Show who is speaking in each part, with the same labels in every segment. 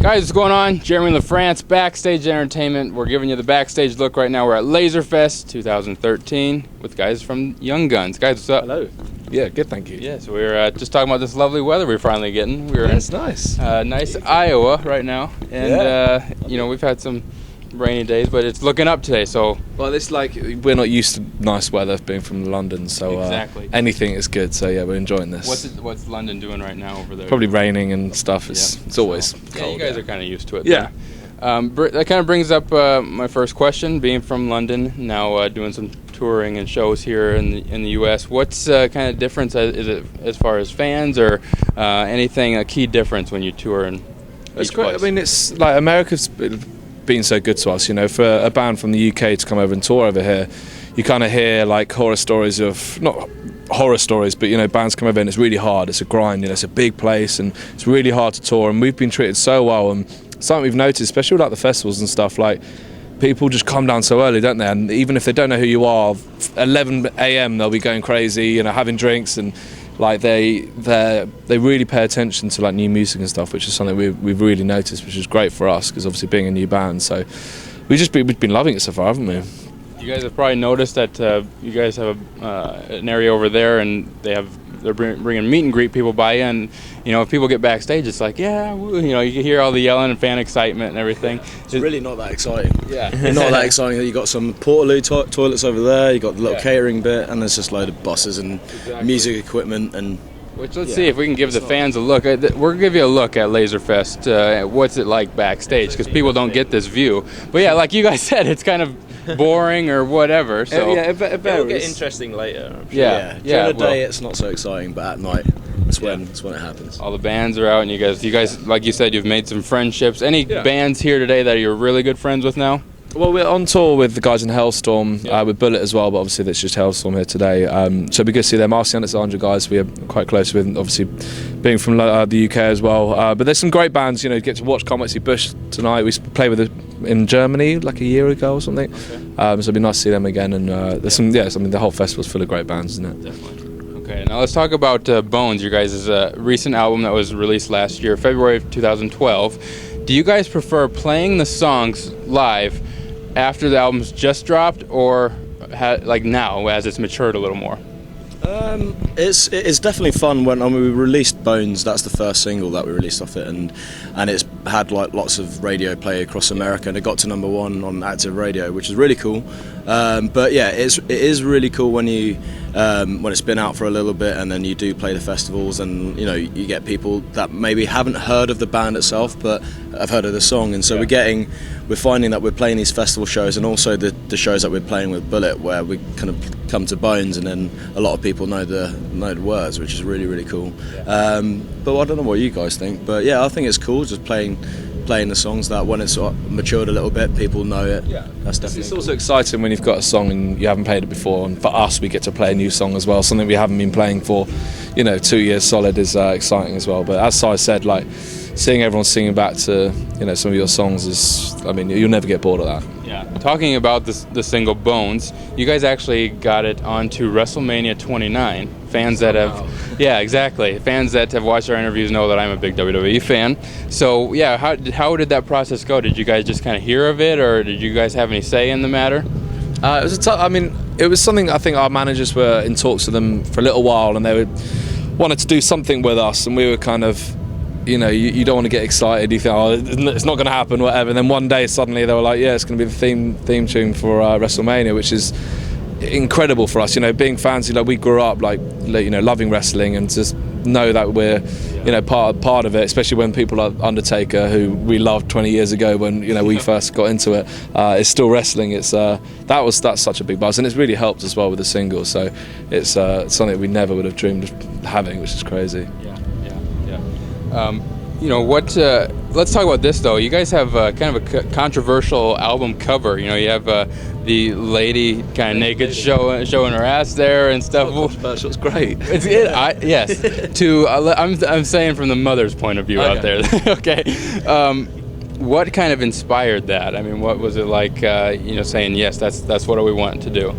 Speaker 1: Guys, what's going on? Jeremy Lafrentz, Backstage Entertainment. We're giving you the backstage look right now. We're at LAZERfest 2013 with guys from Young Guns. Guys, what's up?
Speaker 2: Hello. Yeah, good, thank you.
Speaker 1: Yeah, so we're just talking about this lovely weather we're finally getting. We're
Speaker 2: That's nice.
Speaker 1: Nice Iowa right now, and we've had some rainy days, but it's looking up today. So
Speaker 2: well, it's like we're not used to nice weather being from London, so
Speaker 1: exactly.
Speaker 2: Anything is good. So yeah, we're enjoying this.
Speaker 1: What's London doing right now over there?
Speaker 2: Probably raining and stuff. It's always cold.
Speaker 1: You guys are kind of used to it.
Speaker 2: Yeah.
Speaker 1: That kind of brings up my first question. Being from London, now doing some touring and shows here in the U.S. What's kind of difference? Is it as far as fans or anything a key difference when you tour in
Speaker 2: It's
Speaker 1: each
Speaker 2: great.
Speaker 1: place?
Speaker 2: I mean, it's like America's been so good to us. You know, for a band from the UK to come over and tour over here, you kind of hear like horror stories of not horror stories, but you know, bands come over and it's really hard. It's a grind. You know, it's a big place and it's really hard to tour. And we've been treated so well. And something we've noticed, especially with like the festivals and stuff, like people just come down so early, don't they? And even if they don't know who you are, 11 a.m. they'll be going crazy, you know, having drinks and like they really pay attention to like new music and stuff, which is something we've really noticed, which is great for us because obviously being a new band. So we've been loving it so far, haven't we?
Speaker 1: You guys have probably noticed that you guys have an area over there, and they're bringing meet and greet people by you, and you know, if people get backstage, it's like, yeah, woo, you know, you can hear all the yelling and fan excitement and everything.
Speaker 3: It's really not that exciting.
Speaker 1: Yeah.
Speaker 3: Not that exciting. You got some Portaloo toilets over there, you got the little catering bit, and there's just a load of buses and music equipment and.
Speaker 1: Which let's see if we can give the fans a look. We're gonna give you a look at LAZERfest. What's it like backstage? Because people don't get this view. But yeah, like you guys said, it's kind of boring or whatever. So
Speaker 2: yeah, it
Speaker 4: It'll get interesting later. I'm sure.
Speaker 1: yeah.
Speaker 3: During the day, it's not so exciting, but at night, that's when it happens.
Speaker 1: All the bands are out, and you guys, like you said, you've made some friendships. Any bands here today that you're really good friends with now?
Speaker 2: Well, we're on tour with the guys in Hellstorm, with Bullet as well, but obviously that's just Hellstorm here today. So it'd be good to see them. Marcy Alexandra guys we are quite close with, obviously being from the UK as well. But there's some great bands, you know, you get to watch. Can't wait to see Bush tonight. We played with them in Germany like a year ago or something. So it'd be nice to see them again. And there's some, I mean, the whole festival's full of great bands, isn't it?
Speaker 1: Definitely. Okay, now let's talk about Bones, your guys' recent album that was released last year, February of 2012. Do you guys prefer playing the songs live after the album's just dropped, or like now as it's matured a little more?
Speaker 3: It's definitely fun. When we released Bones, that's the first single that we released off it, and it's had like lots of radio play across America, and it got to #1 on active radio, which is really cool. But yeah, it is really cool when it's been out for a little bit, and then you do play the festivals, and you know, you get people that maybe haven't heard of the band itself, but have heard of the song, and so we're finding that we're playing these festival shows, and also the shows that we're playing with Bullet, where we kind of come to Bones, and then a lot of people know the words, which is really, really cool. But I don't know what you guys think, but yeah, I think it's cool just playing the songs that when it's sort of matured a little bit, people know it. Yeah, that's definitely
Speaker 2: It's also exciting when you've got a song and you haven't played it before, and for us we get to play a new song as well, something we haven't been playing for 2 years solid is exciting as well. But as Si said, like seeing everyone singing back to some of your songs is, I mean, you'll never get bored of that.
Speaker 1: Yeah. Talking about the single Bones, you guys actually got it onto Wrestlemania 29. Fans that fans that have watched our interviews know that I'm a big WWE fan. So yeah, how did that process go? Did you guys just kind of hear of it, or did you guys have any say in the matter?
Speaker 2: It was something I think our managers were in talks with them for a little while, and they wanted to do something with us, and we were kind of, you don't want to get excited. You think, oh, it's not going to happen, whatever. And then one day suddenly they were like, yeah, it's going to be the theme tune for WrestleMania, which is incredible for us. Being fans, we grew up loving wrestling, and just know that we're part of it. Especially when people like Undertaker, who we loved 20 years ago when we first got into it, is still wrestling. It's that's such a big buzz, and it's really helped as well with the single. So it's something we never would have dreamed of having, which is crazy.
Speaker 1: Let's talk about this though. You guys have kind of a controversial album cover. You have the lady kind of naked showing her ass there and stuff.
Speaker 2: Controversial, it's great.
Speaker 1: Yes. I'm saying from the mother's point of view out there. Okay. What kind of inspired that? I mean, what was it like? Saying yes, that's what we want to do.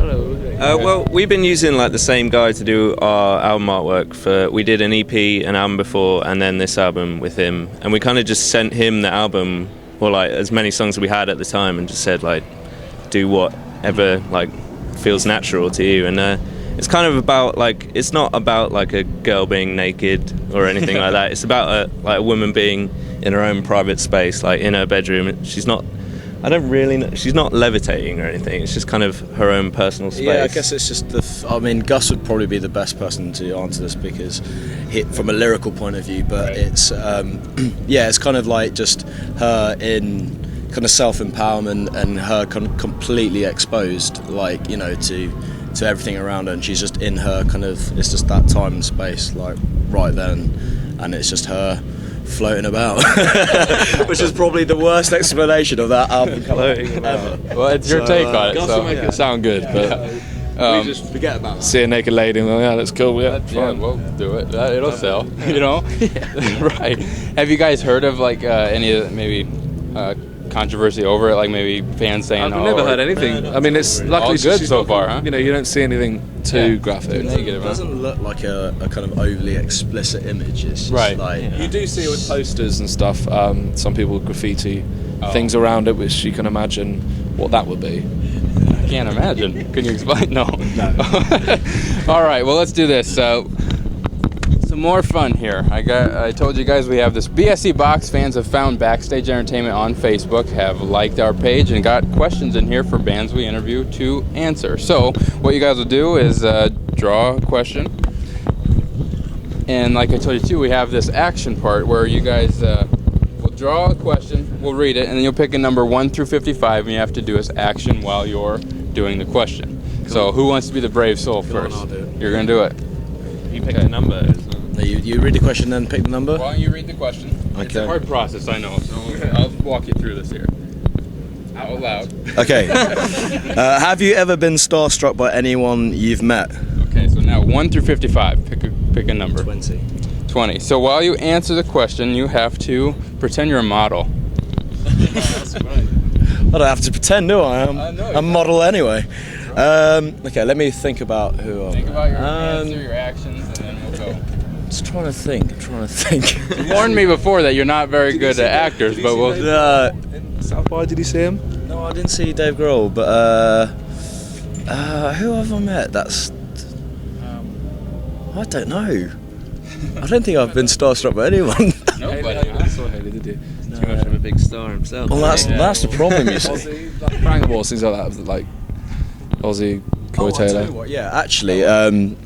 Speaker 4: Well, we've been using like the same guy to do our album artwork. We did an EP, an album before, and then this album with him. And we kind of just sent him the album, or like as many songs as we had at the time, and just said like, do whatever like feels natural to you. And it's kind of about like, it's not about like a girl being naked or anything like that. It's about a woman being in her own private space, like in her bedroom. She's not, I don't really know, she's not levitating or anything. It's just kind of her own personal space.
Speaker 3: Yeah, I guess it's just I mean, Gus would probably be the best person to answer this because from a lyrical point of view, but it's yeah, it's kind of like just her in kind of self-empowerment and her completely exposed, like, you know, to everything around her, and she's just in her kind of, it's just that time and space, like right then, and it's just her floating about, which is probably the worst explanation of that album ever.
Speaker 1: Well, it's your take on it.
Speaker 2: Gus
Speaker 1: So
Speaker 2: will make it sound good, but
Speaker 3: We just forget about that.
Speaker 2: see a naked lady and yeah, that's cool. Yeah,
Speaker 1: yeah, we'll do it. It'll sell, you know. Right? Have you guys heard of like any maybe controversy over it? Like maybe fans saying,
Speaker 2: I've never heard anything. I mean, it's luckily
Speaker 1: all good
Speaker 2: she's
Speaker 1: so
Speaker 2: not-
Speaker 1: far, huh?
Speaker 2: You know, you don't see anything too graphic.
Speaker 1: Too negative,
Speaker 3: It
Speaker 1: huh?
Speaker 3: doesn't look like a kind of overly explicit image. It's just
Speaker 1: Right.
Speaker 3: like
Speaker 2: You do see it with posters and stuff. Some people graffiti things around it, which you can imagine what that would be.
Speaker 1: I can't imagine. Can you explain? No. All right. Well, let's do this. Some more fun here. I told you guys we have this BSE box. Fans have found Backstage Entertainment on Facebook, have liked our page, and got questions in here for bands we interview to answer. So what you guys will do is draw a question, and like I told you too, we have this action part where you guys will draw a question, we'll read it, and then you'll pick a number 1 through 55, and you have to do this action while you're doing the question. Cool. So who wants to be the brave soul first?
Speaker 3: I'll do it.
Speaker 1: You're gonna do it.
Speaker 4: You pick a number.
Speaker 3: You read the question then pick the number.
Speaker 1: Why don't you read the question? It's a
Speaker 3: Okay.
Speaker 1: hard process, I know, so I'll walk you through this here. Out loud.
Speaker 3: Okay. Have you ever been starstruck by anyone you've met?
Speaker 1: Okay, so now 1 through 55. Pick a number.
Speaker 3: 20.
Speaker 1: 20. So while you answer the question, you have to pretend you're a model.
Speaker 3: I don't have to pretend, do I? I'm a model anyway. Okay, let me think about who
Speaker 1: Think
Speaker 3: I'm.
Speaker 1: about your answer, your actions, and then we'll go.
Speaker 3: Just trying to think.
Speaker 1: You warned me before that you're not very good at actors, but we'll...
Speaker 2: In South by, did you see him?
Speaker 3: No, I didn't see Dave Grohl, but who have I met? That's I don't know. I don't think I've been starstruck by anyone.
Speaker 1: Nobody.
Speaker 2: I saw Haley, did you?
Speaker 4: Too much of a big star himself.
Speaker 3: Well, that's the problem, you see.
Speaker 2: Frank Awards, things like that, like Aussie, Corey Taylor.
Speaker 3: Yeah, actually, okay,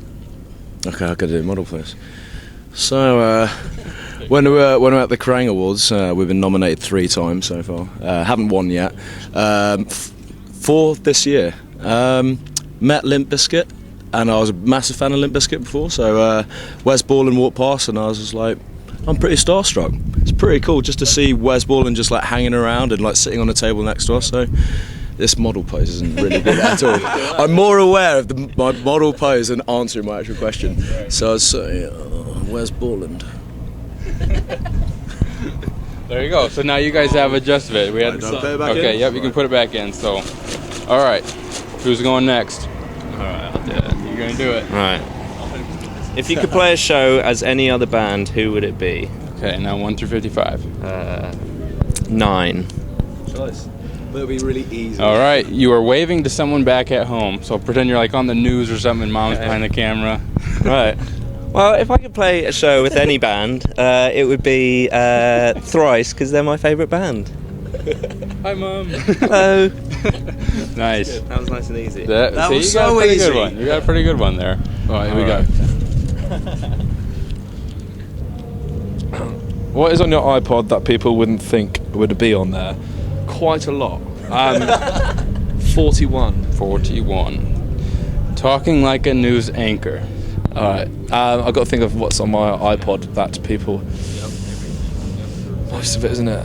Speaker 3: I got to do model first. So, when we were at the Kerrang Awards, we've been nominated 3 times so far. Haven't won yet. 4 this year. Met Limp Bizkit, and I was a massive fan of Limp Bizkit before. So Wes Borland walked past, and I was just like, I'm pretty starstruck. It's pretty cool just to see Wes Borland just like hanging around and like sitting on the table next to us. So this model pose isn't really good at all. I'm more aware of my model pose than answering my actual question. So I was Wes Borland.
Speaker 1: There you go. So now you guys have adjusted it. We had
Speaker 3: Put it back
Speaker 1: okay.
Speaker 3: in?
Speaker 1: Yep, you can put it back in. So, all right. Who's going next?
Speaker 4: Alright, I'll do it.
Speaker 1: You're gonna do it.
Speaker 4: Right. If you could play a show as any other band, who would it be?
Speaker 1: Okay. Now 1 through 55.
Speaker 4: 9.
Speaker 3: Choice. That'll be really easy.
Speaker 1: All right. You are waving to someone back at home. So pretend you're like on the news or something. And mom's behind the camera.
Speaker 4: Right. Well, if I could play a show with any band, it would be Thrice, because they're my favourite band.
Speaker 1: Hi, mom.
Speaker 4: Hello.
Speaker 1: Nice.
Speaker 4: That was nice and easy.
Speaker 3: That
Speaker 1: See,
Speaker 3: was
Speaker 1: you got
Speaker 3: so
Speaker 1: a pretty
Speaker 3: easy.
Speaker 1: good one. You got a pretty good one there.
Speaker 2: All right, here we go. What is on your iPod that people wouldn't think would be on there? Quite a lot. 41.
Speaker 1: 41. Talking like a news anchor.
Speaker 2: All right. I've got to think of what's on my iPod that people. Most of it, isn't it?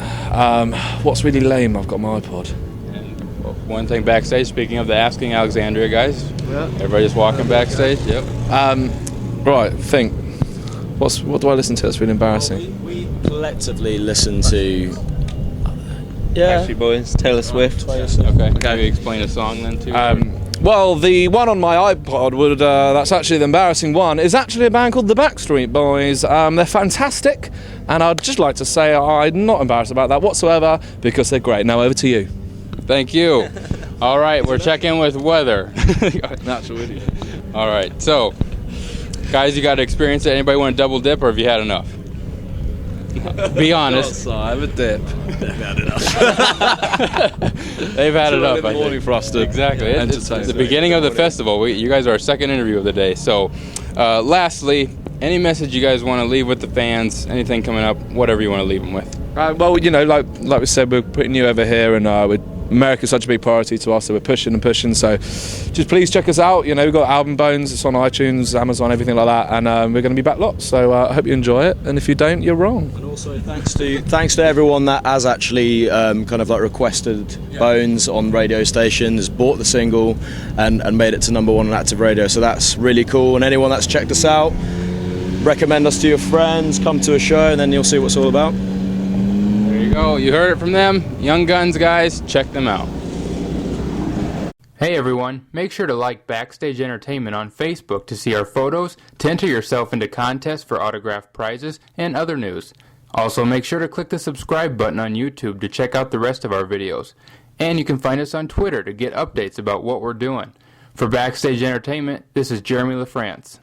Speaker 2: What's really lame? I've got my iPod.
Speaker 1: And one thing backstage. Speaking of the Asking Alexandria guys, everybody just walking backstage. Yep.
Speaker 2: Right. Think. What do I listen to? That's really embarrassing.
Speaker 3: We collectively listen to. Yeah.
Speaker 4: Backstreet Boys, Taylor Swift.
Speaker 1: Okay. Can you explain a song then too?
Speaker 2: Well, the one on my iPod that's actually the embarrassing one, is actually a band called the Backstreet Boys. They're fantastic, and I'd just like to say I'm not embarrassed about that whatsoever, because they're great. Now over to you.
Speaker 1: Thank you. All right, we're checking with weather.
Speaker 2: Natural idiot.
Speaker 1: All right, so, guys, you got to experience it. Anybody want to double dip, or have you had enough? Be honest.
Speaker 2: I have a dip.
Speaker 3: They've had enough.
Speaker 1: They've had enough.
Speaker 2: In the morning for us to
Speaker 1: exactly. It's the beginning of the festival. You guys are our second interview of the day. So, lastly, any message you guys want to leave with the fans? Anything coming up? Whatever you want to leave them with.
Speaker 2: Well, you know, like we said, we're putting you over here, and America's such a big priority to us, so we're pushing and pushing. So, just please check us out. You know, we've got Album Bones. It's on iTunes, Amazon, everything like that, and we're going to be back lots. So, I hope you enjoy it. And if you don't, you're wrong.
Speaker 3: And also, thanks to everyone that has actually kind of like requested Bones on radio stations, bought the single, and made it to #1 on Active Radio. So that's really cool. And anyone that's checked us out, recommend us to your friends. Come to a show, and then you'll see what it's all about.
Speaker 1: There you go. You heard it from them. Young Guns, guys. Check them out. Hey everyone, make sure to like Backstage Entertainment on Facebook to see our photos, to enter yourself into contests for autographed prizes, and other news. Also, make sure to click the subscribe button on YouTube to check out the rest of our videos. And you can find us on Twitter to get updates about what we're doing. For Backstage Entertainment, this is Jeremy Lafrentz.